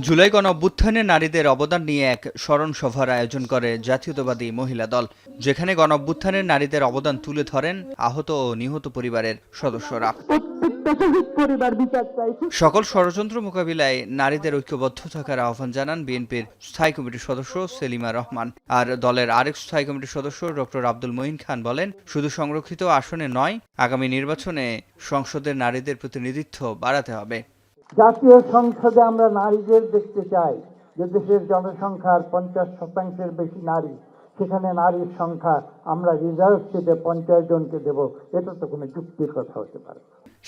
জুলাই গণঅভ্যুত্থানে নারীদের অবদান নিয়ে এক স্মরণ সভার আয়োজন করে জাতীয়তাবাদী মহিলা দল, যেখানে গণঅভ্যুত্থানের নারীদের অবদান তুলে ধরেন আহত ও নিহত পরিবারের সদস্যরা। সকল ষড়যন্ত্র মোকাবিলায় নারীদের ঐক্যবদ্ধ থাকার আহ্বান জানান বিএনপির স্থায়ী কমিটির সদস্য সেলিমা রহমান। আর দলের আরেক স্থায়ী কমিটির সদস্য ডক্টর আব্দুল মঈন খান বলেন, শুধু সংরক্ষিত আসনে নয়, আগামী নির্বাচনে সংসদের নারীদের প্রতিনিধিত্ব বাড়াতে হবে। জাতীয় সংসদে আমরা নারীদের দেখতে চাই, যে দেশের জনসংখ্যার 50% বেশি নারী, সেখানে নারীর সংখ্যা আমরা রিজার্ভ সিটে 50 জনকে দেব, এটা তো কোনো যুক্তির কথা হতে পারে।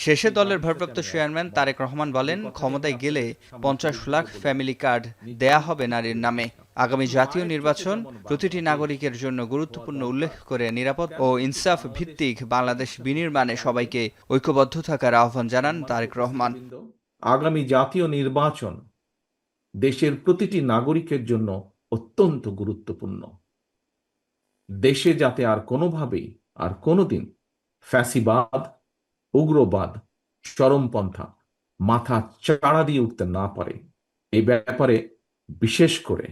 শেষে দলের ভারপ্রাপ্ত চেয়ারম্যান তারেক রহমান বলেন, ক্ষমতায় গেলে 50 লাখ ফ্যামিলি কার্ড দেয়া হবে নারীর নামে। আগামী জাতীয় নির্বাচন প্রতিটি নাগরিকের জন্য গুরুত্বপূর্ণ উল্লেখ করে নিরাপদ ও ইনসাফ ভিত্তিক বাংলাদেশ বিনির্মাণে সবাইকে ঐক্যবদ্ধ থাকার আহ্বান জানান তারেক রহমান। আগামী জাতীয় নির্বাচন দেশের প্রতিটি নাগরিকের জন্য অত্যন্ত গুরুত্বপূর্ণ। দেশে যাতে আর কোনোভাবেই আর কোনোদিন ফ্যাসিবাদ, উগ্রবাদ, চরমপন্থা মাথা চাড়া দিয়ে উঠতে না পারে, এই ব্যাপারে বিশেষ করে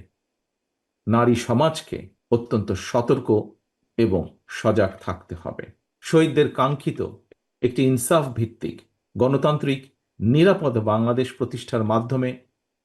নারী সমাজকে অত্যন্ত সতর্ক এবং সজাগ থাকতে হবে। শহীদদের কাঙ্ক্ষিত একটি ইনসাফ ভিত্তিক গণতান্ত্রিক নিরাপদ বাংলাদেশ প্রতিষ্ঠার মাধ্যমে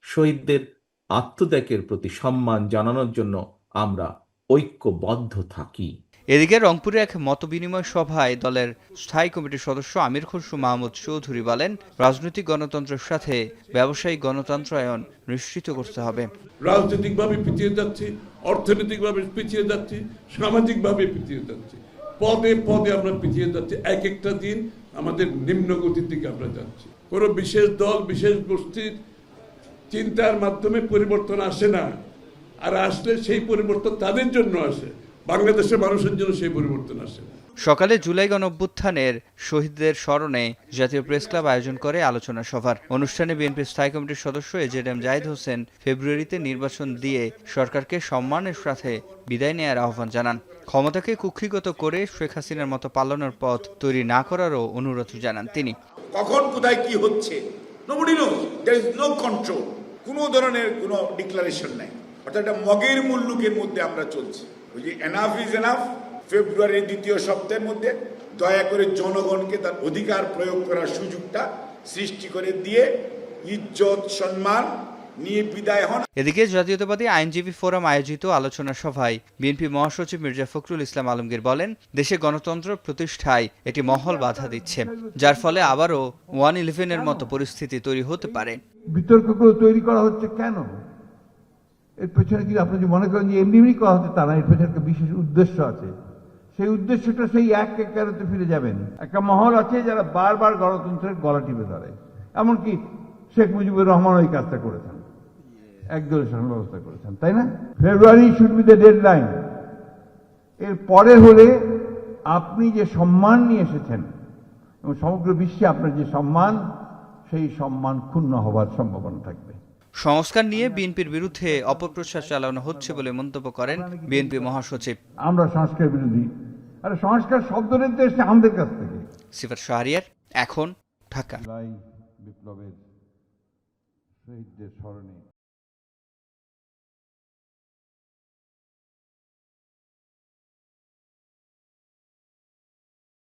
শহীদদের আত্মত্যাগের প্রতি সম্মান জানানোর জন্য আমরা ঐক্যবদ্ধ থাকি। এদিকে রংপুরে এক মতবিনিময় সভায় দলের স্থায়ী কমিটির সদস্য আমির খসরু মাহমুদ চৌধুরী বলেন, রাজনৈতিক গণতন্ত্রের সাথে ব্যবসায়িক গণতন্ত্রায়ন নিশ্চিত করতে হবে। রাজনৈতিকভাবে পিছিয়ে যাচ্ছি, অর্থনৈতিকভাবে পিছিয়ে যাচ্ছি, সামাজিকভাবে পিছিয়ে যাচ্ছি, পদে পদে আমরা পিছিয়ে যাচ্ছি। এক একটা দিন আমাদের নিম্ন গতির দিকে আমরা যাচ্ছি। কোনো বিশেষ দল, বিশেষ গোষ্ঠীর চিন্তার মাধ্যমে পরিবর্তন আসে না, আর আসলে সেই পরিবর্তন তাদের জন্য আসে, বাংলাদেশের মানুষের জন্য সেই পরিবর্তন আসে। সকালে জুলাই গণঅভ্যুত্থানের শহীদদের স্মরণে জাতীয় প্রেস ক্লাব আয়োজন করে আলোচনা সভার। অনুষ্ঠানে বিএনপির স্থায়ী কমিটির সদস্য এজেডএম জাহিদ হোসেন ফেব্রুয়ারিতে নির্বাচন দিয়ে সরকারকে সম্মানের সাথে বিদায় নেয়ার আহ্বান জানান। ক্ষমতাকে কুক্ষিগত করে শেখ হাসিনার মতো পালানোর পথ তৈরি না করারও অনুরোধ জানান তিনি। কখন কোথায় কি হচ্ছে nobody knows, there is no control, কোনো ধরনের কোনো ডিক্লারেশন নাই, অর্থাৎ একটা মগের মুল্লুকের মধ্যে আমরা চলছি। ওই যে এনাফ ইজ এনাফ, ফেব্রুয়ারির দ্বিতীয় সপ্তাহের মধ্যে দয়া করে জনগণকে তার অধিকার প্রয়োগ করার সুযোগটা সৃষ্টি করে দিয়ে ইজ্জত সম্মান নিয়ে বিদায় হন। এদিকে জাতীয়তাবাদী আইনজীবী ফোরাম আয়োজিত আলোচনা সভায় বিএনপি মহাসচিব মির্জা ফখরুল ইসলাম আলমগীর বলেন, দেশে গণতন্ত্র প্রতিষ্ঠায় একটি মহল বাধা দিচ্ছে, যার ফলে আবারও 1/11-এর মতো পরিস্থিতি তৈরি হতে পারে। বিতর্কগুলো তৈরি করা হচ্ছে কেন? এর পেছনে কি আপনি মনে করেন যে এমনি করা হচ্ছে তা না, এর পেছনে একটা বিশেষ উদ্দেশ্য আছে। সেই উদ্দেশ্যটা সেই এক একারতে ফিরে যাবেন। একটা মহল আছে যারা বারবার গণতন্ত্রের গলা টিপে ধরে, এমনকি শেখ মুজিবুর রহমান ওই কাজটা করেছেন, একদলীয় শাসন ব্যবস্থা করেছেন, তাই না? ফেব্রুয়ারি শুড বি দ্য ডেডলাইন। এর পরে হলে আপনি যে সম্মান নিয়ে এসেছেন এবং সমগ্র বিশ্বে আপনার যে সম্মান, সেই সম্মান ক্ষুণ্ণ হবার সম্ভাবনা থাকবে। সংস্কার নিয়ে বিএনপির বিরুদ্ধে অপপ্রচার চালানো হচ্ছে বলে মন্তব্য করেন বিএনপি মহাসচিব। আমরা সংস্কার বিরোধী, আর সংস্কার শব্দটা এসছে আমাদের কাছ থেকে। সিফাত শাহরিয়ার, এখন, ঢাকা। বিপ্লবের শহীদদের স্মরণে